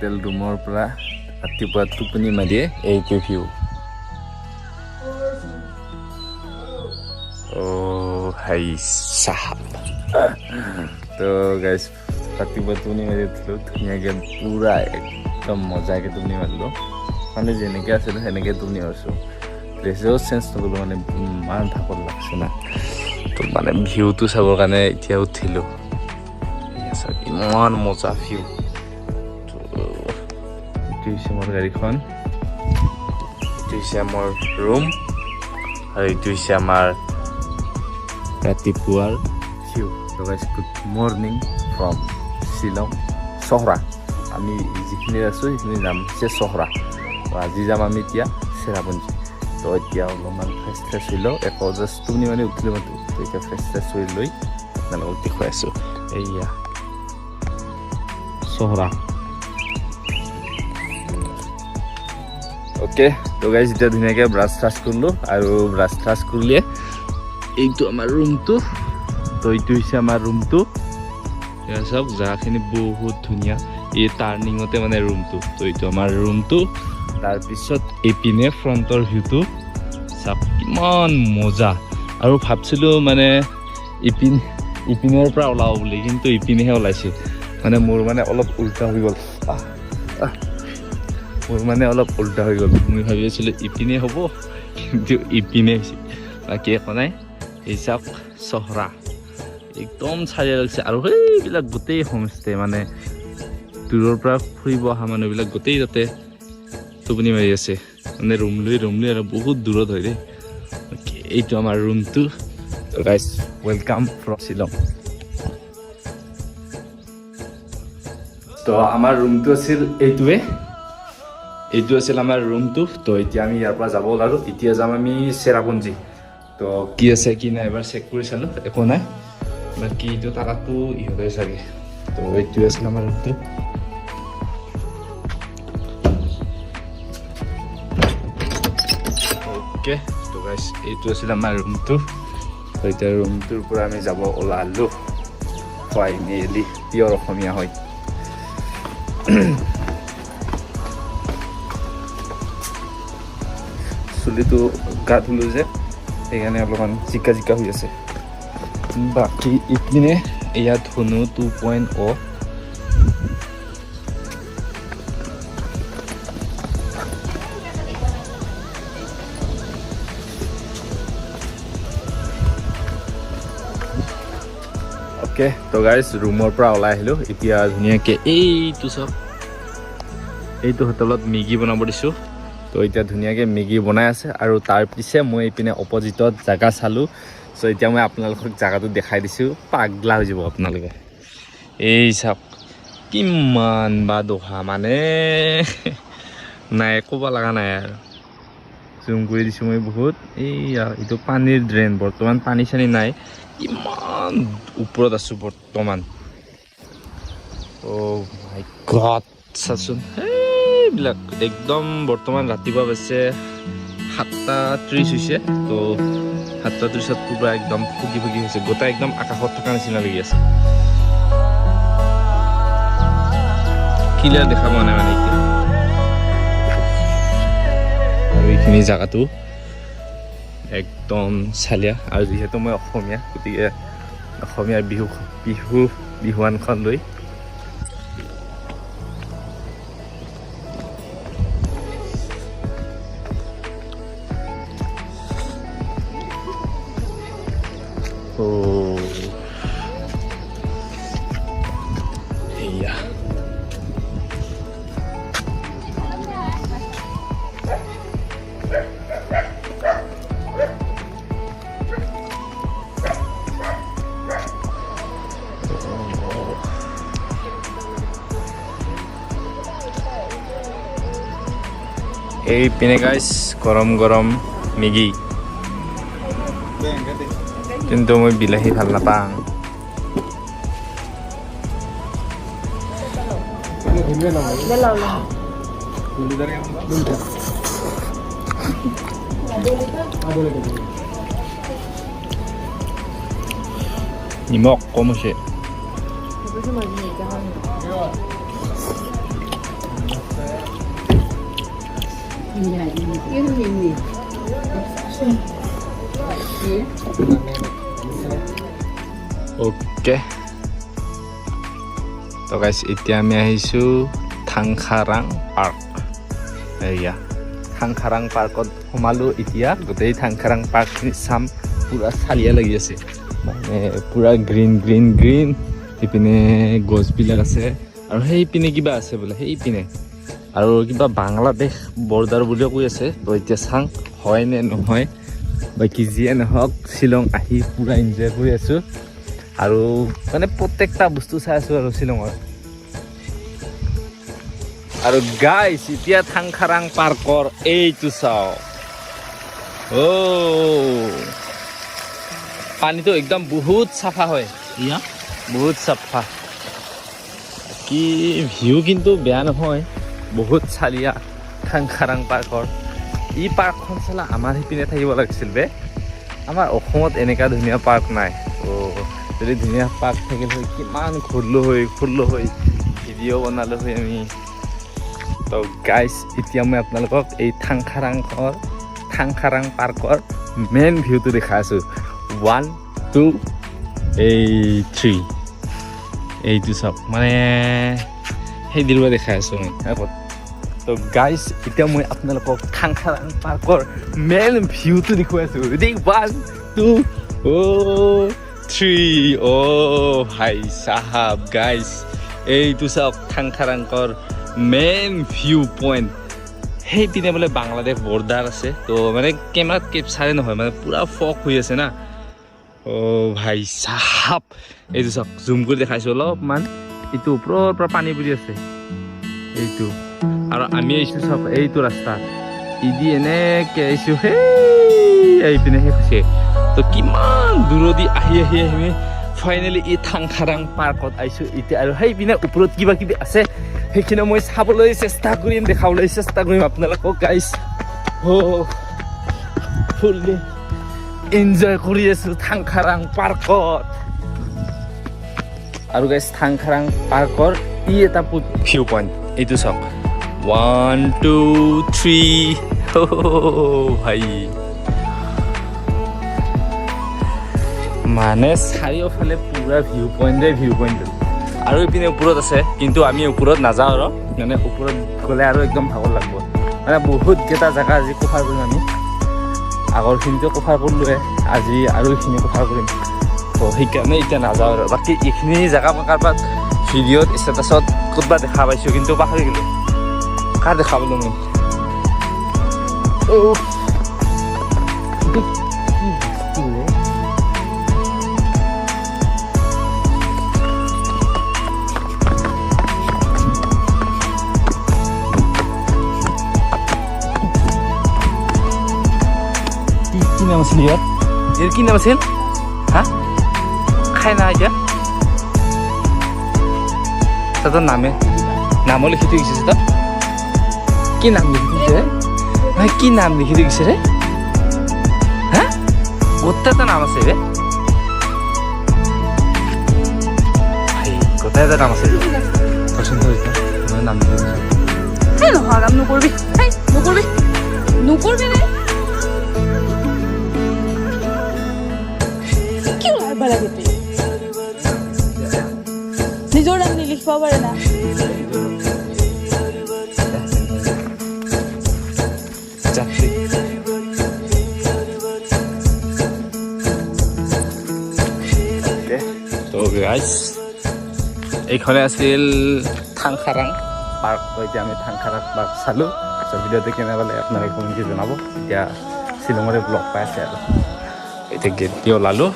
hotel ৰুমৰ পৰা ৰাতিপুৱা টোপনি মাৰিয়ে এইটো ভিউ হাই চাহাব তো গাইজ ৰাতিপুৱা টোপনি মাৰি উঠিলোঁ ধুনীয়াকৈ পূৰা একদম মজাকৈ টোপনি মাৰিলোঁ মানে যেনেকৈ আছিলোঁ সেনেকৈ টোপনি মাৰিছোঁ ড্ৰেছেও চেঞ্জ নকৰিলোঁ মানে ইমান ভাগৰ লাগছে না তো মানে ভিউটো চাবৰ কাৰণে এতিয়া উঠিলোঁ ইমান মজা ভিউ তো এইটো হৈছে মোৰ গাড়ীখন এইটো হৈছে আমাৰ ৰুম আৰু এইটো হৈছে আমাৰ ৰাতিপুৱাৰ ভিউ তো guys good morning from Shillong চহৰা আমি যিখিনি আছোঁ সেইখিনি নাম হৈছে চহৰা তো আজি যাম আমি এতিয়া চেৰাপুঞ্জী তো এতিয়া অলপমান ফ্ৰেছ হৈ লওঁ একো জাষ্ট টোপনি মানে উঠিলোঁ মাতো তো এতিয়া ফ্ৰেছ হৈ লৈ আপোনালোকক দেখুৱাই আছোঁ এইয়া চহৰা অ'কে তো গাইজ এতিয়া ধুনীয়াকৈ ব্ৰাছ ট্ৰাছ কৰিলোঁ আৰু ব্ৰাছ ট্ৰাছ কৰিলে এইটো আমাৰ ৰুমটো তো এইটো হৈছে আমাৰ ৰুমটো এয়া চাওক জেগাখিনি বহুত ধুনীয়া এই টাৰ্ণিঙতে মানে ৰুমটো তো এইটো আমাৰ ৰুমটো তাৰপিছত এইপিনে ফ্ৰণ্টৰ ভিউটো চাওক কিমান মজা আৰু ভাবছিলোঁ মানে ইপিনৰ পৰা ওলাব বুলি কিন্তু ইপিনেহে ওলাইছে মানে মোৰ মানে অলপ উল্টা হৈ গ'ল মই ভাবি আছিলোঁ ইপিনে হ'ব কিন্তু ইপিনে হৈছে বাকী একো নাই এই চাওক চহৰা একদম চাৰিয়া লাগিছে আৰু সেইবিলাক গোটেই হোমষ্টে মানে দূৰৰ পৰা ফুৰিব অহা মানুহবিলাক গোটেই তাতে টোপনি মাৰি আছে মানে ৰুম লৈ আৰু বহুত দূৰত হয় দেই এইটো আমাৰ ৰুমটো গাইজ ৱেলকাম ফ্ৰম শ্বিলং তো আমাৰ ৰুমটো আছিল এইটো আছিল আমাৰ ৰুমটো তো এতিয়া আমি ইয়াৰ পৰা যাব ওলালোঁ এতিয়া যাম আমি চেৰাপুঞ্জী তো কি আছে কি নাই এবাৰ চেক কৰি চালোঁ একো নাই বাকী এইটো টাকাটো ইহঁতে চাগে তো এইটোৱে আছিল আমাৰ ৰুমটো অ'কে তো গাইজ এইটো আছিল আমাৰ ৰুমটো তো এতিয়া ৰুমটোৰ পৰা আমি যাব ওলালোঁ ফাইনেলি পিয়ৰ অসমীয়া হয় চুলিটো গা ধুলোঁ যে সেইকাৰণে অলপমান জিকা হৈ আছে বাকী ইপিনে ইয়াত ধনু 2.0 অ'কে তো গাইজ ৰুমৰ পৰা ওলাই আহিলোঁ এতিয়া ধুনীয়াকৈ এইটো চাওক এইটো হোটেলত মেগী বনাব দিছোঁ তো এতিয়া ধুনীয়াকৈ মেগী বনাই আছে আৰু তাৰ পিছে মই এইপিনে অপজিটত জেগা চালোঁ চ' এতিয়া মই আপোনালোকক জেগাটো দেখাই দিছোঁ পাগলা হৈ যাব আপোনালোকে এই চাওক কিমান বা দহা মানে নাই ক'ব লগা নাই আৰু জুম কৰি দিছোঁ মই বহুত এইয়া এইটো পানীৰ ড্ৰেইন বৰ্তমান পানী চানী নাই ইমান ওপৰত আছোঁ বৰ্তমান অ' মাই গড চাচোন এইবিলাক একদম বৰ্তমান ৰাতিপুৱা পাইছে 7:30 হৈছে তো 7:30 পূৰা একদম ফুকি হৈছে গোটেই একদম আকাশত থকা নিচিনা লাগি আছে ক্লিয়াৰ দেখা পোৱা নাই মানে এতিয়া আৰু এইখিনি জেগাটো একদম চালিয়া আৰু যিহেতু মই অসমীয়া গতিকে অসমীয়াৰ বিহুৱানখন লৈ এই পিনে গাইজ গৰম মেগী কিন্তু মই বিলাহী ভাল নাপাওঁ নিমখ কম হৈছে ওকে তো গাইছ এতিয়া আমি আহিছোঁ থাংখাৰাং পাৰ্ক এয়া থাংখাৰাং পাৰ্কত সোমালোঁ এতিয়া গোটেই থাংখাৰাং পাৰ্কখিনি চাম পুৰা চালিয়া লাগি আছে মানে পুৰা গ্ৰীণ গ্ৰীণ গ্ৰীণ সেইপিনে গছবিলাক আছে আৰু সেইপিনে কিবা আছে বোলে সেইপিনে আৰু কিবা বাংলাদেশ বৰ্ডাৰ বুলিও কৈ আছে তো এতিয়া চাং হয় নে নহয় বাকী যিয়ে নহওক শ্বিলং আহি পুৰা এনজয় কৰি আছোঁ আৰু মানে প্ৰত্যেকটা বস্তু চাই আছোঁ আৰু শ্বিলঙৰ আৰু গাইছ এতিয়া থাংখাৰাং পাৰ্কৰ এইটো চাওঁ পানীটো একদম বহুত চাফা হয় ইয়া বহুত চাফা কি ভিউ কিন্তু বেয়া নহয় বহুত চালিয়া থাংখাৰাং পাৰ্কৰ ই পাৰ্কখন চালা আমাৰ সিপিনে থাকিব লাগিছিল বে আমাৰ অসমত এনেকুৱা ধুনীয়া পাৰ্ক নাই যদি ধুনীয়া পাৰ্ক থাকিল হয় কিমান ঘূৰিলোঁ হৈ ভিডিঅ' বনালোঁ হয় আমি তো গাইছ এতিয়া মই আপোনালোকক এই থাংখাৰাং পাৰ্কৰ মেইন ভিউটো দেখাই আছোঁ 1 2 3 এইটো চাওক মানে সেই দিলবা দেখাই আছোঁ মই আগত তো গাইছ এতিয়া মই আপোনালোকক থাংখাৰাং পাৰ্কৰ মেইন ভিউটো দেখুৱাই আছোঁ ৰেডি 1 2 3 ভাই চাহাব গাইছ এইটো চাওক থাংখাৰাংকৰ মেইন ভিউ পইণ্ট সেইপিনে বোলে বাংলাদেশ বৰ্ডাৰ আছে তো মানে কেমেৰাত কেপচাৰে নহয় মানে পুৰা ফক হৈ আছে না ভাই চাহাব এইটো চাওক জুম কৰি দেখাইছোঁ অলপমান এইটো ওপৰৰ পৰা পানী পৰি আছে এইটো আৰু আমি আহিছোঁ চাওক এইটো ৰাস্তা ইদি এনেকৈ আহিছোঁ এইপিনে শেষ হৈছে তো কিমান দূৰদি আহি ফাইনেলি এই থাংখাৰাং পাৰ্কত আহিছোঁ এতিয়া আৰু সেইপিনে ওপৰত কিবা কিবি আছে সেইখিনি মই চাবলৈ চেষ্টা কৰিম দেখাবলৈ চেষ্টা কৰিম আপোনালোকক গাইছ ফুল্লি এনজয় কৰি আছোঁ থাংখাৰাং পাৰ্কত আৰু গাইছ থাংখাৰাং পাৰ্কৰ ই এটা ভিউ পইণ্ট এইটো চাওক 1 2 3 ভাই মানে চাৰিওফালে পুৰা ভিউ পইণ্ট আৰু এইপিনে ওপৰত আছে কিন্তু আমি ওপৰত নাযাওঁ আৰু মানে ওপৰত গ'লে আৰু একদম ভাগৰ লাগিব মানে বহুতকেইটা জেগা আজি কভাৰ কৰিম আমি আগৰখিনিতো কভাৰ কৰিলোৱে আজি আৰু এইখিনি কভাৰ কৰিম তো সেইকাৰণে এতিয়া নাযাওঁ আৰু বাকী এইখিনি জেগা মই কাৰোবাক ভিডিঅ'ত ষ্টেটাছত ক'ৰবাত দেখা পাইছোঁ কিন্তু পাহৰি গ'লোঁ কাৰ দেখা পালোঁ মই কি নাম আছিল ইয়াৰ কি নাম আছিল হা খাই না এতিয়া তোৰ নামো লিখি থৈ গৈছে তই কি নাম লিখি থৈছে ভাই কি নাম লিখি থৈ গৈছে ৰে হা গোটেই এটা নাম আছে ৰে ভাই গোটেই এটা নাম আছে পচন্দ হৈছে মই নাম লিখি থৈছোঁ নহয় কাম নকৰিবি নকৰিবি নে নিজৰ নাম নিলিখিব পাৰে না তো গাইছ এইখনে আছিল থাংখাৰাং পাৰ্ক তো এতিয়া আমি থাংখাৰাং পাৰ্ক চালোঁ ভিডিঅ'টো কেনে পালে আপোনালোকে কমেণ্ট কৰি জনাব এতিয়া শ্বিলঙৰে ব্লগ পাই আছে আৰু এতিয়া গেট দি ওলালোঁ